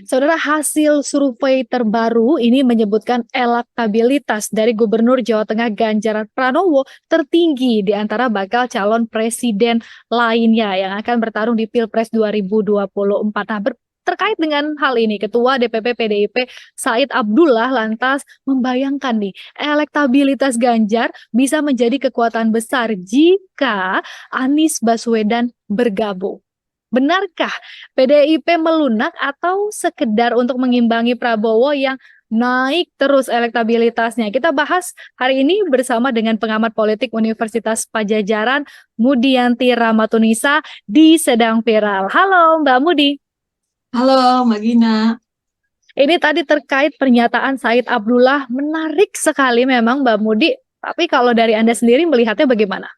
Saudara, hasil survei terbaru ini menyebutkan elektabilitas dari Gubernur Jawa Tengah Ganjar Pranowo tertinggi di antara bakal calon presiden lainnya yang akan bertarung di Pilpres 2024. Nah, terkait dengan hal ini, Ketua DPP PDIP Said Abdullah lantas membayangkan nih, elektabilitas Ganjar bisa menjadi kekuatan besar jika Anies Baswedan bergabung. Benarkah PDIP melunak atau sekedar untuk mengimbangi Prabowo yang naik terus elektabilitasnya? Kita bahas hari ini bersama dengan pengamat politik Universitas Padjadjaran, Mudianti Ramatunisa di Sedang Viral. Halo Mbak Mudi. Halo Mbak Gina. Ini tadi terkait pernyataan Said Abdullah, menarik sekali memang Mbak Mudi. Tapi kalau dari Anda sendiri melihatnya bagaimana?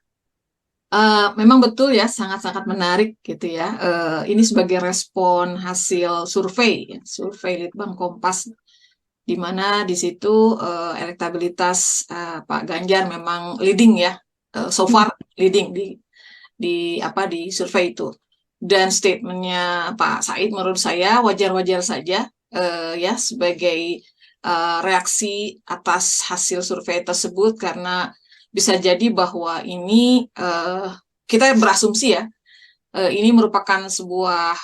Memang betul ya, sangat-sangat menarik gitu ya. Ini sebagai respon hasil survei, survei Litbang Kompas, di mana di situ elektabilitas Pak Ganjar memang leading ya, so far leading di survei itu. Dan statementnya Pak Said menurut saya wajar-wajar saja ya sebagai reaksi atas hasil survei tersebut, karena bisa jadi bahwa ini kita berasumsi ya, ini merupakan sebuah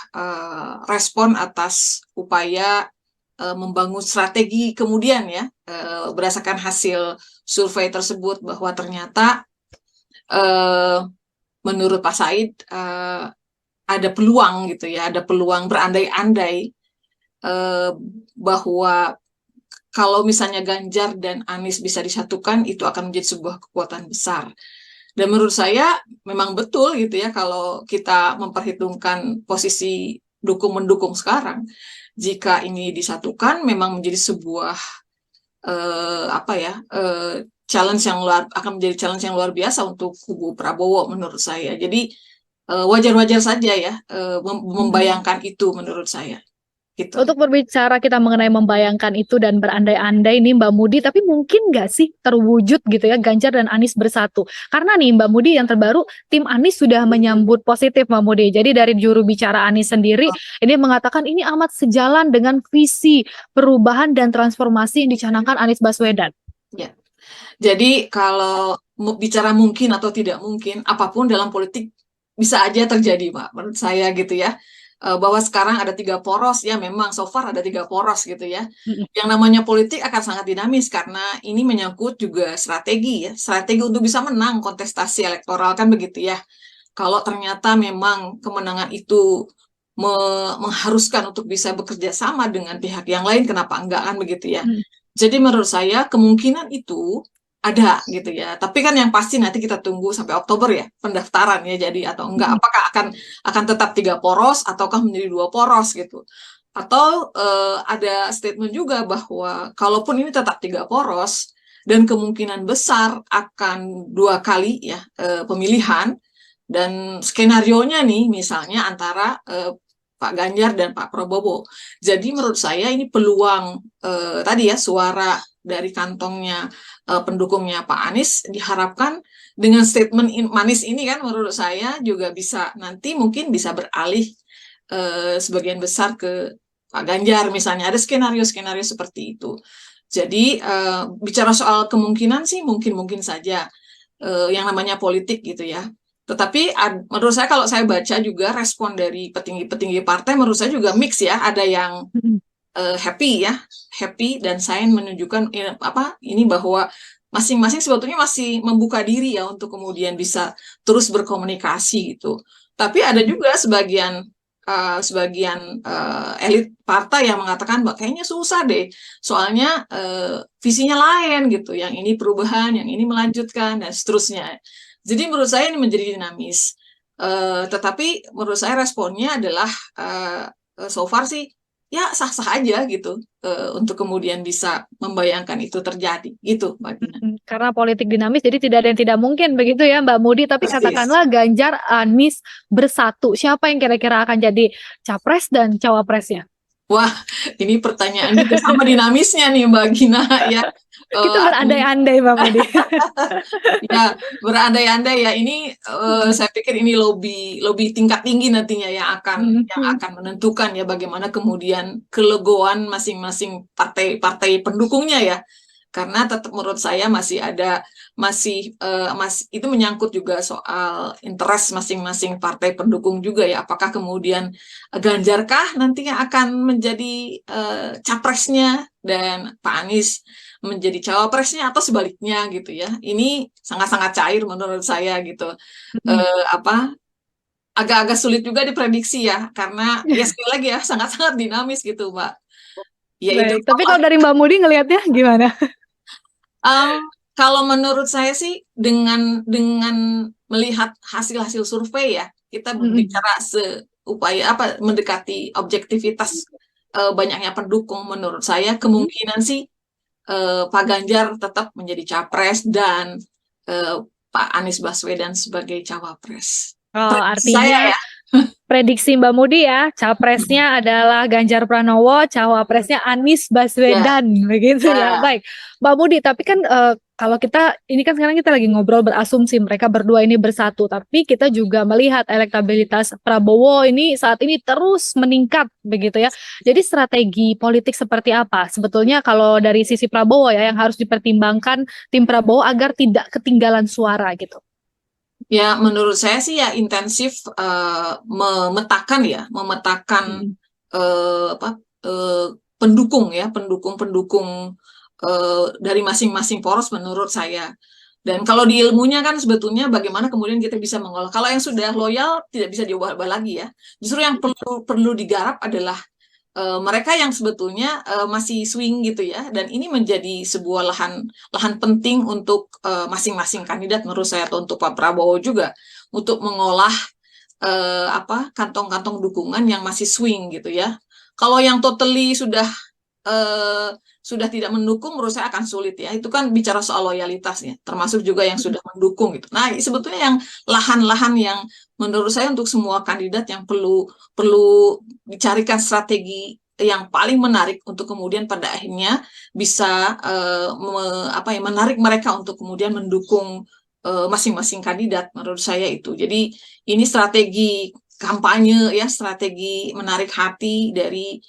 respon atas upaya membangun strategi kemudian ya, berdasarkan hasil survei tersebut, bahwa ternyata menurut Pak Said ada peluang gitu ya, ada peluang berandai-andai bahwa kalau misalnya Ganjar dan Anies bisa disatukan, itu akan menjadi sebuah kekuatan besar. Dan menurut saya memang betul gitu ya, kalau kita memperhitungkan posisi dukung-mendukung sekarang, jika ini disatukan memang menjadi sebuah challenge yang akan menjadi challenge yang luar biasa untuk kubu Prabowo menurut saya. Jadi wajar-wajar saja ya membayangkan itu menurut saya. Gitu. Untuk berbicara kita mengenai membayangkan itu dan berandai-andai nih Mbak Mudi, tapi mungkin nggak sih terwujud gitu ya Ganjar dan Anies bersatu? Karena nih Mbak Mudi, yang terbaru tim Anies sudah menyambut positif Mbak Mudi. Jadi dari juru bicara Anies sendiri ini mengatakan ini amat sejalan dengan visi perubahan dan transformasi yang dicanangkan Anies Baswedan. Ya. Jadi kalau bicara mungkin atau tidak mungkin, apapun dalam politik bisa aja terjadi, Pak. Menurut saya gitu ya. Bahwa sekarang ada 3 poros, ya memang so far ada 3 poros gitu ya. Yang namanya politik akan sangat dinamis karena ini menyangkut juga strategi ya. Strategi untuk bisa menang kontestasi elektoral kan begitu ya. Kalau ternyata memang kemenangan itu mengharuskan untuk bisa bekerja sama dengan pihak yang lain, kenapa enggak kan begitu ya. Jadi menurut saya kemungkinan itu ada gitu ya. Tapi kan yang pasti nanti kita tunggu sampai Oktober ya pendaftaran ya, jadi atau enggak, apakah akan tetap 3 poros ataukah menjadi 2 poros gitu. Atau ada statement juga bahwa kalaupun ini tetap 3 poros dan kemungkinan besar akan 2 kali ya pemilihan, dan skenarionya nih misalnya antara Pak Ganjar dan Pak Prabowo. Jadi menurut saya ini peluang tadi ya, suara dari kantongnya pendukungnya Pak Anies diharapkan dengan statement manis ini kan, menurut saya juga bisa nanti mungkin bisa beralih sebagian besar ke Pak Ganjar misalnya. Ada skenario-skenario seperti itu. Jadi bicara soal kemungkinan sih mungkin saja, yang namanya politik gitu ya. Tetapi menurut saya kalau saya baca juga respon dari petinggi-petinggi partai, menurut saya juga mix ya. Ada yang happy ya, happy, dan saya menunjukkan ini bahwa masing-masing sebetulnya masih membuka diri ya untuk kemudian bisa terus berkomunikasi gitu. Tapi ada juga sebagian elit partai yang mengatakan bahwa kayaknya susah deh, soalnya visinya lain gitu, yang ini perubahan, yang ini melanjutkan, dan seterusnya. Jadi menurut saya ini menjadi dinamis. Tetapi menurut saya responnya adalah so far sih ya sah-sah aja gitu, untuk kemudian bisa membayangkan itu terjadi gitu, Mbak Gina. Karena politik dinamis, jadi tidak ada yang tidak mungkin begitu ya Mbak Mudi. Tapi Persis. katakanlah Ganjar Anies bersatu, siapa yang kira-kira akan jadi capres dan cawapresnya? Wah, ini pertanyaan juga sama dinamisnya nih Mbak Gina ya. Kita berandai-andai Mbak Mudi. Ya, berandai-andai ya. Ini saya pikir ini lobby tingkat tinggi nantinya yang akan menentukan ya bagaimana kemudian kelegoan masing-masing partai pendukungnya ya. Karena tetap menurut saya itu menyangkut juga soal interest masing-masing partai pendukung juga ya. Apakah kemudian Ganjarkah nantinya akan menjadi capresnya dan Pak Anies menjadi cawapresnya atau sebaliknya gitu ya. Ini sangat-sangat cair menurut saya gitu. Apa agak-agak sulit juga diprediksi ya karena ya sekali lagi ya sangat-sangat dinamis gitu, Mbak. Ya itu Baik, tapi kalau dari Mbak Mudi ngelihatnya gimana? kalau menurut saya sih dengan melihat hasil-hasil survei ya, kita bicara seupaya apa mendekati objektivitas banyaknya pendukung menurut saya kemungkinan sih Pak Ganjar tetap menjadi capres dan Pak Anies Baswedan sebagai cawapres. Oh, Prediksi saya artinya ya. prediksi Mbak Mudi ya, capresnya adalah Ganjar Pranowo, cawapresnya Anies Ya, Baswedan, begitu ya. ya. Baik, Mbak Mudi, tapi kan kalau kita, ini kan sekarang kita lagi ngobrol berasumsi mereka berdua ini bersatu, tapi kita juga melihat elektabilitas Prabowo ini saat ini terus meningkat, begitu ya. Jadi strategi politik seperti apa? Sebetulnya kalau dari sisi Prabowo ya, yang harus dipertimbangkan tim Prabowo agar tidak ketinggalan suara gitu. Ya, menurut saya sih ya intensif memetakan apa pendukung ya, pendukung dari masing-masing poros menurut saya. Dan kalau di ilmunya kan sebetulnya bagaimana kemudian kita bisa mengolah. Kalau yang sudah loyal tidak bisa diubah-ubah lagi ya. Justru yang perlu digarap adalah mereka yang sebetulnya masih swing gitu ya, dan ini menjadi sebuah lahan penting untuk masing-masing kandidat menurut saya atau untuk Pak Prabowo juga untuk mengolah kantong-kantong dukungan yang masih swing gitu ya. Kalau yang totally sudah tidak mendukung, menurut saya akan sulit ya. Itu kan bicara soal loyalitasnya, termasuk juga yang sudah mendukung gitu. Nah, sebetulnya yang lahan-lahan yang menurut saya untuk semua kandidat yang perlu dicarikan strategi yang paling menarik untuk kemudian pada akhirnya bisa menarik mereka untuk kemudian mendukung masing-masing kandidat menurut saya itu. Jadi ini strategi kampanye ya, strategi menarik hati dari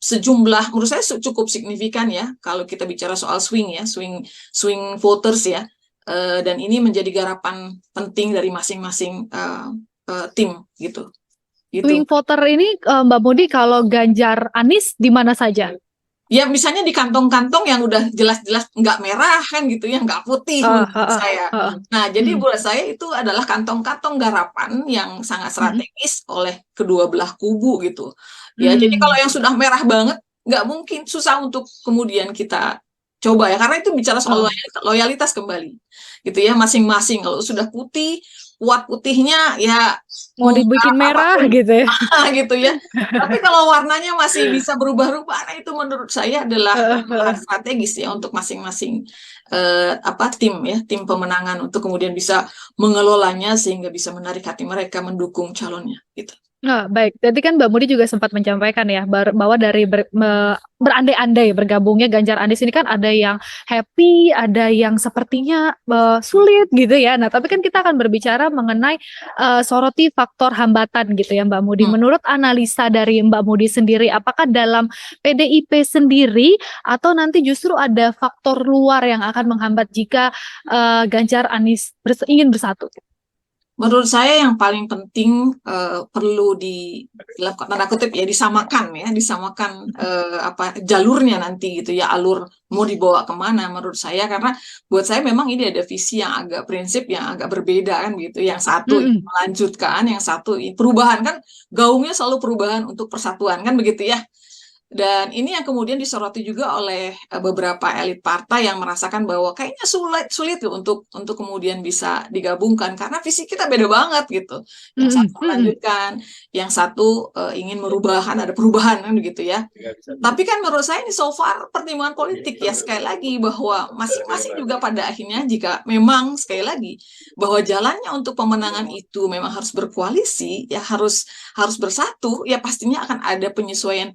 sejumlah menurut saya cukup signifikan ya kalau kita bicara soal swing ya, swing voters ya. Dan ini menjadi garapan penting dari masing-masing tim gitu. Swing voter ini Mbak Mudi kalau Ganjar Anies di mana saja? Ya misalnya di kantong-kantong yang udah jelas-jelas nggak merah kan gitu ya, nggak putih menurut saya. Nah, jadi buat saya itu adalah kantong-kantong garapan yang sangat strategis oleh kedua belah kubu gitu. Ya, jadi kalau yang sudah merah banget, nggak mungkin, susah untuk kemudian kita coba ya, karena itu bicara soal loyalitas kembali. Gitu ya, masing-masing. Kalau sudah putih, kuat putihnya ya mau dibikin merah apapun, gitu ya. Gitu ya. Tapi kalau warnanya masih bisa berubah-ubah, nah itu menurut saya adalah strategis ya untuk masing-masing tim pemenangan untuk kemudian bisa mengelolanya sehingga bisa menarik hati mereka mendukung calonnya gitu. Nah, baik. Jadi kan Mbak Mudi juga sempat menyampaikan ya bahwa dari berandai-andai bergabungnya Ganjar Anies ini kan ada yang happy, ada yang sepertinya sulit gitu ya. Nah, tapi kan kita akan berbicara mengenai soroti faktor hambatan gitu ya Mbak Mudi. Menurut analisa dari Mbak Mudi sendiri, apakah dalam PDIP sendiri atau nanti justru ada faktor luar yang akan menghambat jika Ganjar Anies ingin bersatu? Menurut saya yang paling penting perlu dalam tanda kutip ya disamakan jalurnya nanti gitu ya, alur mau dibawa kemana menurut saya, karena buat saya memang ini ada visi yang agak prinsip yang agak berbeda kan gitu, yang satu melanjutkan, yang satu perubahan kan, gaungnya selalu perubahan untuk persatuan kan begitu ya. Dan ini yang kemudian disoroti juga oleh beberapa elit partai yang merasakan bahwa kayaknya sulit untuk kemudian bisa digabungkan karena visi kita beda banget gitu. Yang satu melanjutkan, yang satu ingin ada perubahan kan begitu ya. Tapi kan menurut saya ini so far pertimbangan politik ya, sekali lagi bahwa masing-masing juga pada akhirnya jika memang sekali lagi bahwa jalannya untuk pemenangan itu memang harus berkoalisi ya, harus bersatu ya, pastinya akan ada penyesuaian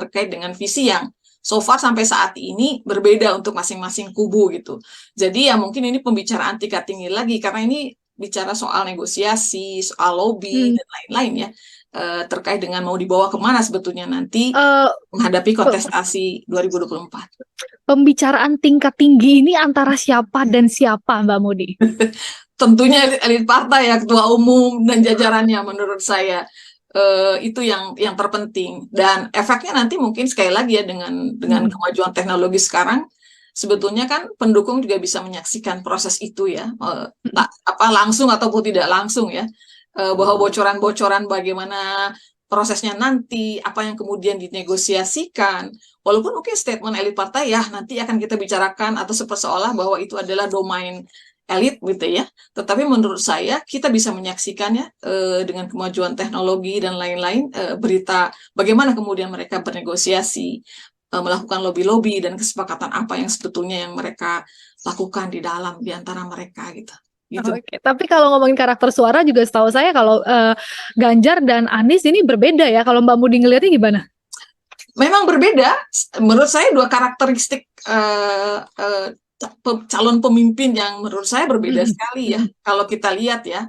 terkait dengan visi yang so far sampai saat ini berbeda untuk masing-masing kubu gitu. Jadi ya mungkin ini pembicaraan tingkat tinggi lagi karena ini bicara soal negosiasi, soal lobby Hmm. dan lain-lain ya, terkait dengan mau dibawa kemana sebetulnya nanti Eh, menghadapi pe- kontestasi 2024. Pembicaraan tingkat tinggi ini antara siapa dan siapa, Mbak Mudi? Tentunya elit partai ya, ketua umum dan jajarannya menurut saya. Itu yang terpenting, dan efeknya nanti mungkin sekali lagi ya, dengan Hmm. kemajuan teknologi sekarang sebetulnya kan pendukung juga bisa menyaksikan proses itu ya, apa langsung ataupun tidak langsung ya, bahwa bocoran-bocoran bagaimana prosesnya nanti, apa yang kemudian dinegosiasikan, walaupun mungkin statement elit partai ya nanti akan kita bicarakan atau seolah bahwa itu adalah domain elit gitu ya. Tetapi menurut saya kita bisa menyaksikannya, dengan kemajuan teknologi dan lain-lain, berita bagaimana kemudian mereka bernegosiasi, melakukan lobby-lobby dan kesepakatan apa yang sebetulnya yang mereka lakukan di antara mereka gitu. Gitu. Oke, tapi kalau ngomongin karakter suara juga setahu saya kalau Ganjar dan Anies ini berbeda ya. Kalau Mbak Mudi ngelihatnya gimana? Memang berbeda. Menurut saya dua karakteristik calon pemimpin yang menurut saya berbeda Mm-mm. sekali ya. Mm-mm. Kalau kita lihat ya,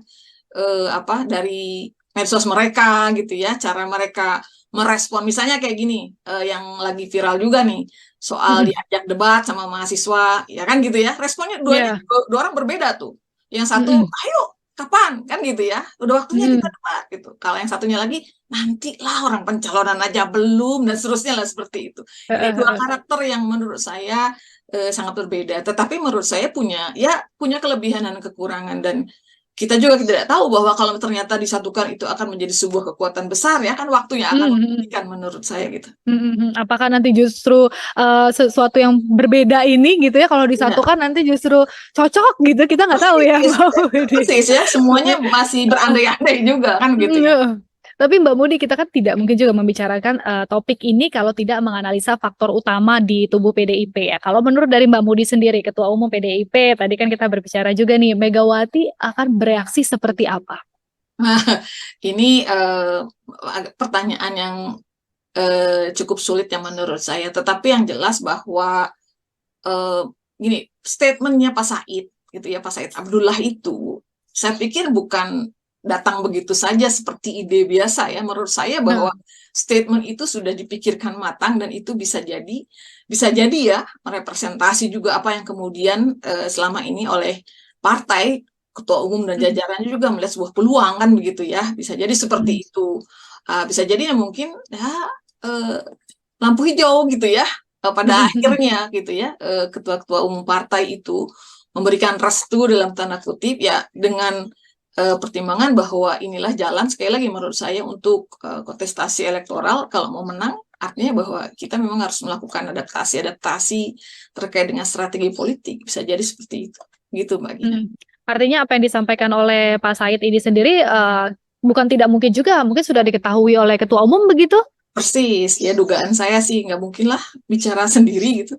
apa dari medsos mereka gitu ya, cara mereka merespon misalnya kayak gini, yang lagi viral juga nih soal Mm-mm. diajak debat sama mahasiswa ya kan gitu ya, responnya Yeah. dua orang berbeda tuh. Yang satu Mm-mm. ayo kapan kan gitu ya, udah waktunya kita Mm-mm. debat gitu. Kalau yang satunya lagi nanti lah orang pencalonan aja belum dan seterusnya lah seperti itu. Eh, Ini eh, dua eh. karakter yang menurut saya sangat berbeda, tetapi menurut saya punya kelebihan dan kekurangan, dan kita juga tidak tahu bahwa kalau ternyata disatukan itu akan menjadi sebuah kekuatan besar ya kan, waktunya akan Mm-mm. membuktikan menurut saya gitu. Mm-mm. Apakah nanti justru sesuatu yang berbeda ini gitu ya, kalau Ya, disatukan nanti justru cocok gitu, kita nggak tahu ya, persis, Mbak Mudi. persis ya, semuanya masih berandai-andai juga kan gitu ya. Heeh. Tapi Mbak Mudi, kita kan tidak mungkin juga membicarakan topik ini kalau tidak menganalisa faktor utama di tubuh PDIP ya. Kalau menurut dari Mbak Mudi sendiri, Ketua Umum PDIP, tadi kan kita berbicara juga nih, Megawati akan bereaksi seperti apa? Nah, ini pertanyaan yang cukup sulit yang menurut saya, tetapi yang jelas bahwa eh, gini, statementnya Pak Said gitu ya, Pak Said Abdullah itu saya pikir bukan datang begitu saja seperti ide biasa ya. Menurut saya Nah, bahwa statement itu sudah dipikirkan matang, dan itu bisa jadi ya merepresentasi juga apa yang kemudian selama ini oleh partai, ketua umum dan mm, jajarannya juga melihat sebuah peluang kan begitu ya. Bisa jadi mm, seperti itu. Bisa jadi ya mungkin ya, eh, lampu hijau gitu ya, pada mm, akhirnya gitu ya, ketua-ketua umum partai itu memberikan restu dalam tanda kutip ya, dengan pertimbangan bahwa inilah jalan sekali lagi menurut saya untuk kontestasi elektoral kalau mau menang, artinya bahwa kita memang harus melakukan adaptasi terkait dengan strategi politik, bisa jadi seperti itu gitu Mbak Gina. mm. Artinya apa yang disampaikan oleh Pak Said ini sendiri bukan tidak mungkin juga, mungkin sudah diketahui oleh Ketua Umum begitu? Persis ya, dugaan saya sih nggak mungkin lah bicara sendiri gitu.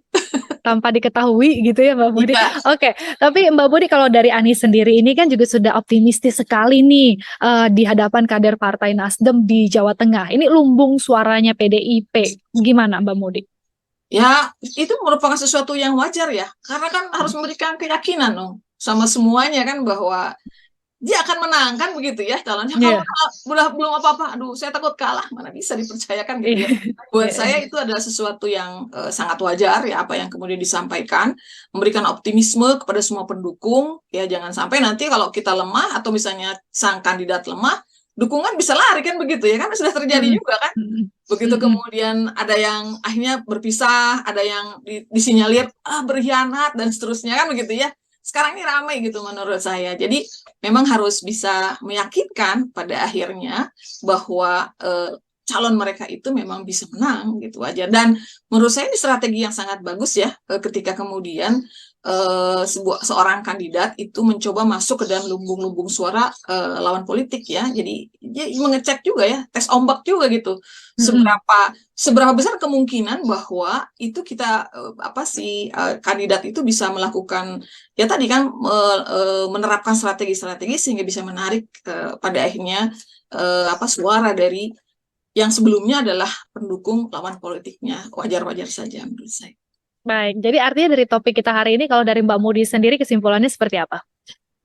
Tanpa diketahui gitu ya Mbak Budi. Iya. Oke, tapi Mbak Budi, kalau dari Anies sendiri ini kan juga sudah optimistis sekali nih di hadapan kader Partai Nasdem di Jawa Tengah. Ini lumbung suaranya PDIP. Gimana Mbak Budi? Ya, itu merupakan sesuatu yang wajar ya, karena kan harus memberikan keyakinan dong sama semuanya kan bahwa dia akan menang kan begitu ya calonnya. Kalau Iya. belum apa-apa, aduh saya takut kalah, mana bisa dipercayakan gitu ya. Iya. Buat Iya. saya itu adalah sesuatu yang sangat wajar ya, apa yang kemudian disampaikan, memberikan optimisme kepada semua pendukung ya, jangan sampai nanti kalau kita lemah atau misalnya sang kandidat lemah, dukungan bisa lari kan begitu ya, kan sudah terjadi Mm-mm. juga kan. Mm-mm. Begitu Mm-mm. kemudian ada yang akhirnya berpisah, ada yang disinyalir berkhianat dan seterusnya kan begitu ya. Sekarang ini ramai gitu menurut saya. Jadi memang harus bisa meyakinkan pada akhirnya bahwa calon mereka itu memang bisa menang gitu aja. Dan menurut saya ini strategi yang sangat bagus ya, ketika kemudian seorang kandidat itu mencoba masuk ke dalam lumbung-lumbung suara lawan politik ya. Jadi dia mengecek juga ya, tes ombak juga gitu. Mm-mm. Seberapa besar kemungkinan bahwa itu kita kandidat itu bisa melakukan ya tadi kan, menerapkan strategi-strategi sehingga bisa menarik pada akhirnya suara dari yang sebelumnya adalah pendukung lawan politiknya. Wajar-wajar saja menurut saya. Baik, jadi artinya dari topik kita hari ini, kalau dari Mbak Mudi sendiri kesimpulannya seperti apa?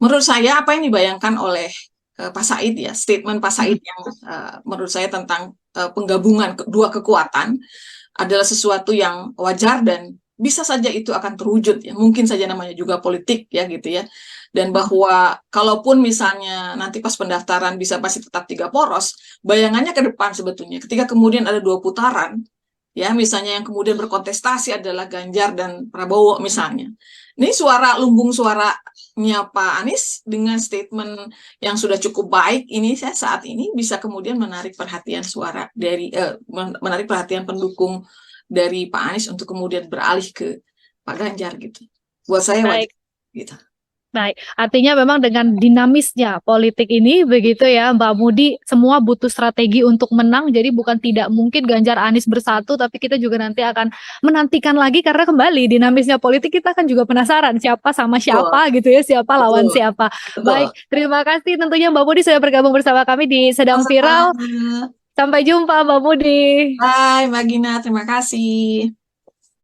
Menurut saya apa yang dibayangkan oleh Pak Said ya, statement Pak Said yang menurut saya tentang penggabungan dua kekuatan adalah sesuatu yang wajar dan bisa saja itu akan terwujud ya. Mungkin saja namanya juga politik ya gitu ya. Dan bahwa kalaupun misalnya nanti pas pendaftaran bisa pasti tetap 3 poros, bayangannya ke depan sebetulnya ketika kemudian ada 2 putaran ya, misalnya yang kemudian berkontestasi adalah Ganjar dan Prabowo misalnya. Ini suara lumbung suaranya Pak Anies dengan statement yang sudah cukup baik ini, saya saat ini bisa kemudian menarik perhatian suara dari menarik perhatian pendukung dari Pak Anies untuk kemudian beralih ke Pak Ganjar gitu. Buat saya wajar Baik. gitu. Baik, artinya memang dengan dinamisnya politik ini begitu ya Mbak Mudi, semua butuh strategi untuk menang, jadi bukan tidak mungkin Ganjar Anies bersatu, tapi kita juga nanti akan menantikan lagi karena kembali dinamisnya politik kita kan juga penasaran siapa sama Betul, siapa gitu ya, siapa lawan betul, siapa. betul. Baik, terima kasih tentunya Mbak Mudi sudah bergabung bersama kami di Sedang Sama-sama. Viral. Sampai jumpa Mbak Mudi. Bye, Mbak Gina. Terima kasih.